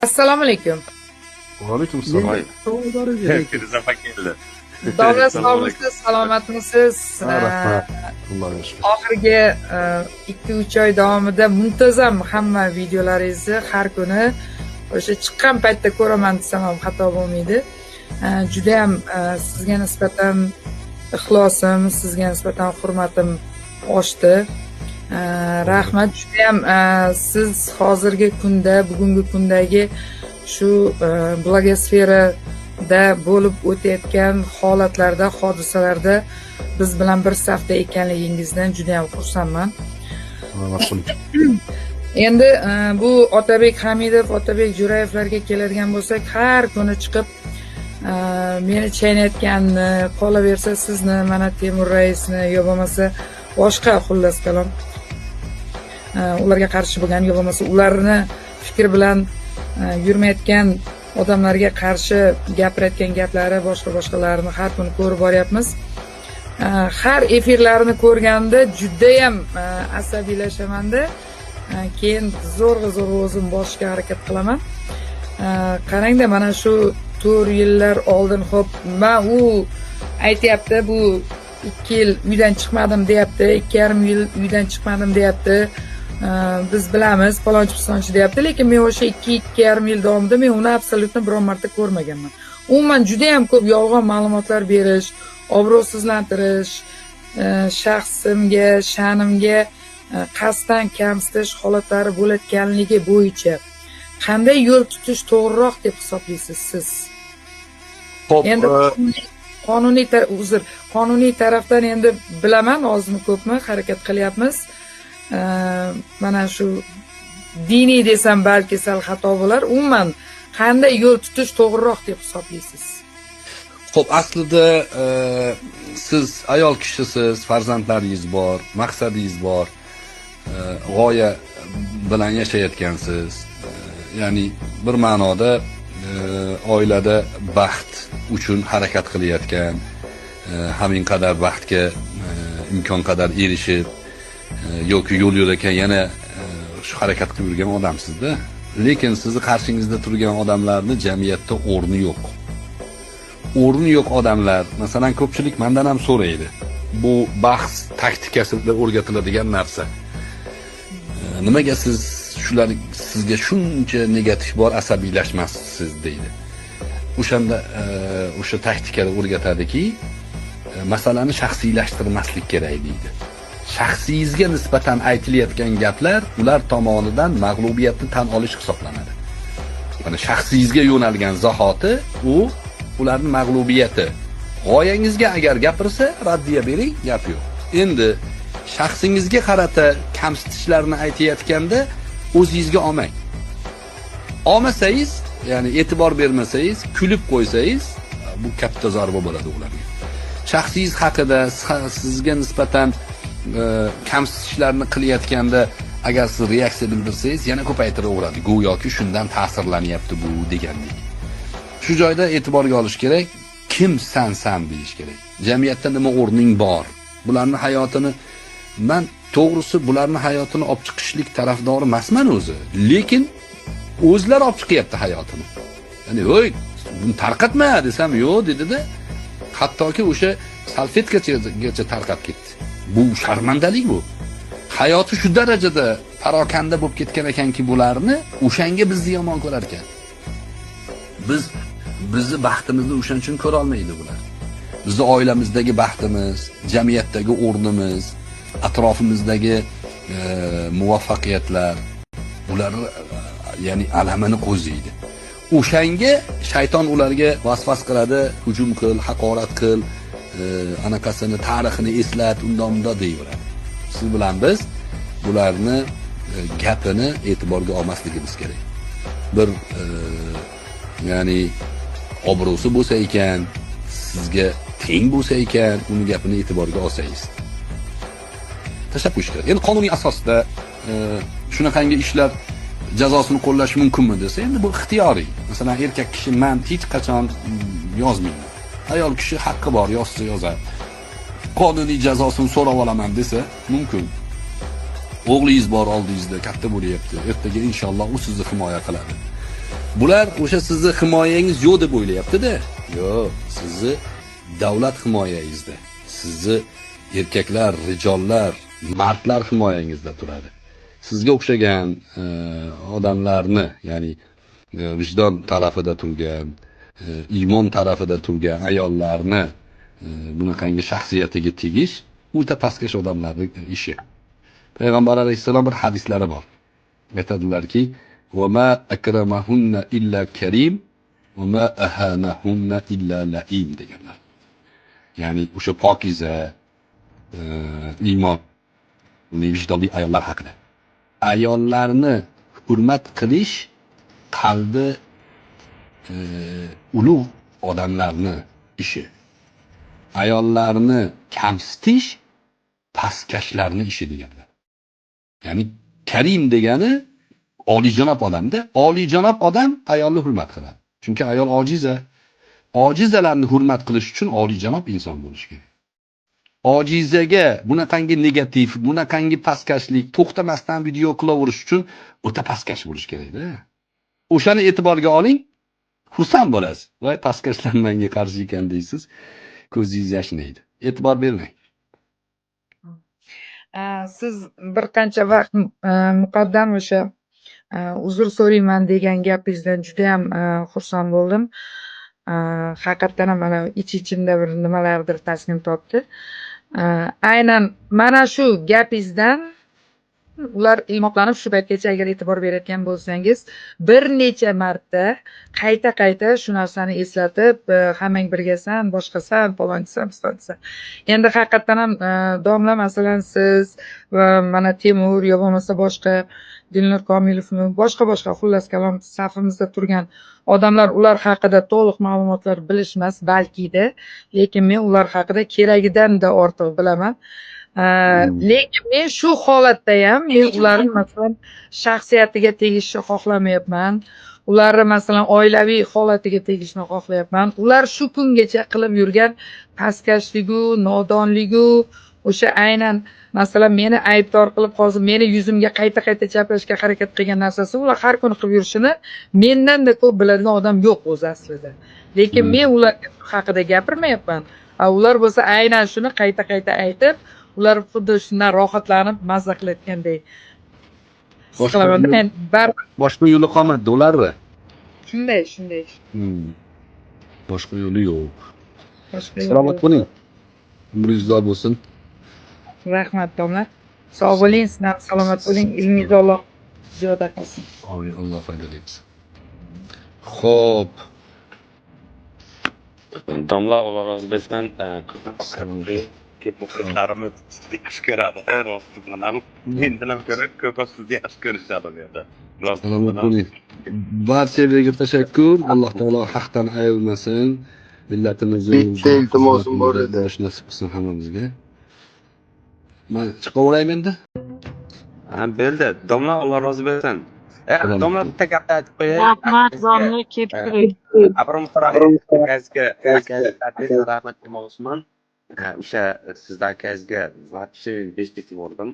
Assalomu alaykum. Vaalaykum assalom. Firuz opa keldi. Davlat sog'misiz, salomatmisiz? Rahmat. Allohga shukr. Oxirgi 2-3 oy davomida muntazam hamma videolaringizni har kuni o'sha chiqqan paytda ko'raman desam ham xato bo'lmaydi. Juda ham sizga nisbatan ixlosim, sizga nisbatan hurmatim oshdi. Rahmat. Juda ham siz hozirgi kunda, bugungi kundagi shu blogosferada bo'lib o'tayotgan holatlarda, hodisalarda biz bilan bir safda ekanligingizdan juda ham xursandman. Endi bu Otabek Hamidov, Otabek Jo'rayevlarga keladigan bo'lsak, har kuni chiqib meni chaynayotganni, qolaversa sizni, mana Temur raisni yo bo'lmasa boshqa xullas kalom ularga qarshi bo'lgan yo bo'lmasa ularni fikr bilan yurmayotgan odamlarga qarshi gapirayotgan gaplari boshqalarini har kuni ko'rib boryapmiz. Har efirlarini ko'rganda juda ham asabiylashamanda. Keyin zo'rg'a o'zim bosishga harakat qilaman. Qarangda, mana shu 4 yillar oldin xo'p, men u aytayapti, bu 2 yil uydan chiqmadim deyapti, 2,5 yil uydan chiqmadim deyapti. Biz bilamiz, palonchi deyapti, lekin men o'sha 2,5 yil davomida men uni absolyutno biron marta ko'rmaganman. Umuman juda ham ko'p yolg'on ma'lumotlar berish, obro'sizlantirish, shaxsimga, sha'nimga qasddan kamsitish holatlari bo'layotganligi bo'yicha qanday yo'l tutish to'g'riroq deb hisoblaysiz siz? Xo'p, endi qonuniy tarafdan endi bilaman, ozmi ko'pmi harakat qilyapmiz. Mana shu diniy desam balki sal xato bo'lar. Umuman qanday yo'l tutish to'g'riroq deb hisoblaysiz? Xo'p, aslida siz ayol kishisiz, farzandlaringiz bor, maqsadingiz bor, g'oya bilan yashayotgansiz. Ya'ni bir ma'noda oilada baxt uchun harakat qilayotgan, hamin qadar baxtga imkon qadar erishib yoki yo'l yo'lakan yana shu harakat qilib yurgan odamsizda. Lekin sizni qarshingizda turgan odamlarning jamiyatda o'rni yo'q. O'rni yo'q odamlar, masalan, ko'pchilik mendan ham so'raydi. Bu bahs taktikasida o'rgatiladigan narsa. Nimaga siz shular sizga shuncha negativ bor, asabiylashmassiz deydi. O'shanda o'sha taktikada o'rgatadiki, masalani shaxsiylashtirmaslik kerak deydi. Shaxsiyizga nisbatan aytilayotgan gaplar ular tomonidan mag'lubiyatni tan olish hisoblanadi. Mana shaxsiyizga yo'nalgan zahoti u ularning mag'lubiyati. G'oyangizga agar gapirsa, raddiya bering, gap yo'q. Endi shaxsingizga qarata kamsitishlarni aytayotganda o'zingizga olmang. Olmasangiz, ya'ni e'tibor bermasangiz, kulib qo'ysangiz, bu katta zarba bo'ladi ularga. Shaxsingiz haqida sizga nisbatan kamsitishlarni qilayotganda agar siz reaksiya bildirsangiz, yana ko'paytiraveradi. Go'yoki shundan ta'sirlanyapti bu degandek. Shu joyda e'tiborga olish kerak, kim san deyish kerak. Jamiyatda nima o'rning bor? Bularning hayotini men to'g'risi bularning hayotini olib chiqishlik tarafdori emasman o'zi. Lekin o'zlar olib chiqyapti hayotini. Ya'ni, "Voy, buni tarqatma" desam, "Yo'q" dedi-da, hattoki o'sha salfetkacha tarqab ketdi. Bu sharmandalik bu. Hayoti shu darajada parokanda bo'lib ketgan ekanki, bularni o'shanga bizni yomon ko'rar ekan. Bizni baxtimizni o'shan uchun ko'ra olmaydi bular. Bizni oilamizdagi baxtimiz, jamiyatdagi o'rnimiz, atrofimizdagi muvaffaqiyatlar bular ya'ni alamini qo'ziydi. O'shanga shayton ularga vasvas qiladi, hujum qil, haqorat qil, anaqasini, tarixini eslat, unda deyveradi. Siz bilan biz bularni gapini e'tiborga olmasligimiz kerak. Bir ya'ni obro'si bo'lsa ekan, sizga teng bo'lsa ekan, uni gapini e'tiborga olsangiz. Tashlab qo'yish kerak. Endi qonuniy asosda shunaqangi ishlar jazosini qo'llash mumkinmi desa, endi bu ixtiyoriy. Masalan, erkak kishi men hech qachon yozmayman. Ayol kishi haqqi bor, yozsa yozadi. Qonuniy jazosini so'rab olaman desa, mumkin. O'g'lingiz bor oldingizda, katta bo'lyapti. Ertaga inshaalloh u sizni himoya qiladi. Bular o'sha sizni himoyangiz yo'q deb o'ylayapti-da. Yo'q, sizni davlat himoyangizda, sizni erkaklar, rijollar, mardlar himoyangizda turadi. Sizga o'xshagan odamlarni, ya'ni vijdon tarafida turgan, iymon tarafida turgan ayollarni bunaqangi shaxsiyatiga tegish o'ta pastkash odamlarning ishi. Payg'ambar alayhissalom bir hadislari bor. Aytadilarki, "Va ma akramahunna illa karim, va ma ahanahunna illa laim" deganlar. Ya'ni o'sha pokiza, iymon, vijdonli ayollar haqida. Ayollarni hurmat qilish qalbi ulug' odamlarni ishi. Ayollarni kamsitish pastkashlarni ishi deganlar. Ya'ni karim degani oliyjanob odamda, oliyjanob odam ayolni hurmat qiladi. Chunki ayol ojiza. Ojizalarni hurmat qilish uchun oliyjanob inson bo'lish kerak. Ojizaga bunaqangi negativ, bunaqangi pastkashlik to'xtamasdan video qilaverish uchun o'ta pastkash bo'lish kerak-da. O'shani e'tiborga oling, xursand bo'lasiz. Voy, pastkashlar menga qarshi ekan deysiz. Ko'zingiz yashnaydi. E'tibor bermang. Siz bir qancha vaqt muqaddam o'sha uzr so'rayman degan gapingizdan juda ham xursand bo'ldim. Haqiqatdan ham mana ichimda bir nimalardir taskin topdi. Aynan mana shu gapingizdan ular ilmoqlanib shu paytgacha agar e'tibor berayotgan bo'lsangiz, bir necha marta qayta shu narsani eslatib, hammang birgasan, boshqasan, palonchisan, pistonchisan. Endi haqiqatdan ham domla, masalan siz va mana Temur yo bo'lmasa boshqa Dilnur Komilovmi, boshqa xullas kalom safimizda turgan odamlar ular haqida to'liq ma'lumotlar bilishmas balki-da, lekin men ular haqida keragidan-da ortiq bilaman. Lekin men shu holatda ham men ularning masalan shaxsiyatiga tegishni xohlamayapman. Ularni masalan oilaviy holatiga tegishni xohlayapman. Ular shu kungacha qilib yurgan pastkashligu, nodonligu, o'sha aynan masalan meni aybdor qilib hozir meni yuzimga qayta chaplashga harakat qilgan narsasi ular har kuni qilib yurishini mendan-da ko'p biladigan odam yo'q o'zi aslida. Lekin men ular haqida gapirmayapman. Ular bo'lsa aynan shuni qayta aytib, ular xuddi shundan rohatlanib mazza qilayotganday his qilaman. Men boshqa yo'li qolmadi ularni. Shunday. Boshqa yo'li yo'q. Salomat bo'ling. Umringiz uzoq bo'lsin. Rahmat domla. Sog' bo'ling, siz ham salomat bo'ling. Ilmingizni Alloh ziyoda qilsin. Amin, Alloh foydali qilsin. Xo'p. Domla Alloh rozi bo'lsin. Ko'p muxlislarimiz sizni yaxshi ko'radi. Rostdan ham mendan ko'ra ko'proq sizni yaxshi ko'rishadi bu yerda. Salomat bo'ling. Barchaga tashakkur. Alloh taolo haqdan ayirmasin. Millatimizni iltimosim bor edi. Nasib qilsin hammamizga. Men chiqaveraymi endi? Bo'ldi. Domla Alloh rozi bo'lsin. Domla bitta gap aytib qo'yay. Rahmat domla, kelib turing. Abram akangizga rahmat demoqchiman. O'sha sizdan akangizga вообще beshlik bordim.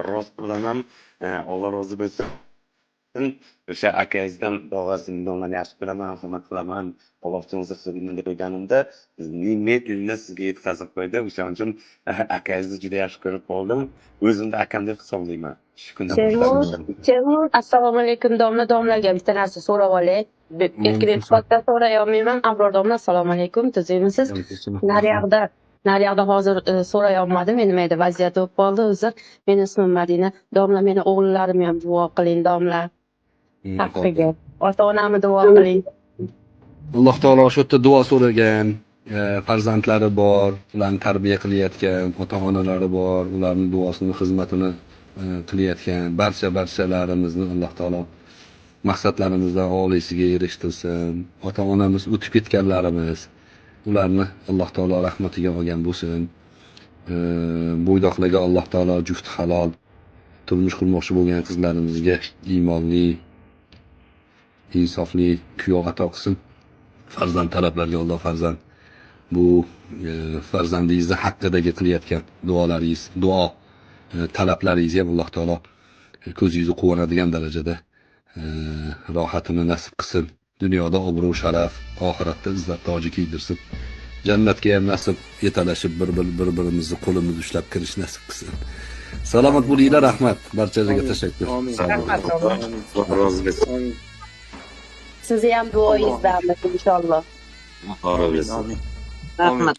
Rost bilaman. Alloh rozi bo'lsin. O'sha akangizdan domlani yaxshi bilaman, hurmat qilaman. Alloh o'zini deb deganimda men dilni sizga yetkazib qo'ydi. O'shaning uchun akangizni juda yaxshi ko'rib qoldim. O'zimni akam deb hisoblayman. Shu kundan Temur, assalomu alaykum domlaga bitta narsa so'rab olay. Erkinlik sifatida so'ray olmayman. Abror domla, assalomu alaykum. Tuzimisiz? Naryoqda hozir so'ray olmadim. Meni mayda vaziyat bo'lib qoldi. O'zi meni ismim Madina. Domla, meni o'g'illarim ham duo qiling domla. Haqqiga. Ota-onamni duo qiling. Alloh taolo shu yerda duo so'ragan farzandlari bor, ularni tarbiya qilayotgan ota-onalari bor, ularning duosini, xizmatini qilayotgan barchalarimizni Alloh taolo maqsadlarimizdan oliysiga erishtirsin. Ota-onamiz o'tib ketganlarimiz, ularni Alloh taolo rahmatiga olgan bo'lsin. Bo'ydoqlarga Alloh taolo juft halol turmush qurmoqchi bo'lgan qizlarimizga iymonli, insofli kuyov ato qilsin. Farzand talablarga Alloh farzand bu farzandingizni haqqidagi qilayotgan duolaringiz, duo talablaringizni ham Alloh taolo ko'zingizni quvonadigan darajada rohatini nasib qilsin. dunyoda obro' sharaf, oxiratda izzat toji kiydirsin. Jannatga ham nasib yetalashib bir-birimizni qo'limizni ushlab kirish nasib qilsin. Salomat bo'linglar, rahmat. Barchalarga tashakkur. Rahmat. Alloh rozi bo'lsin. Sizni ham duoyingizdamiz inshaalloh. Alloh rozi bo'lsin. Rahmat.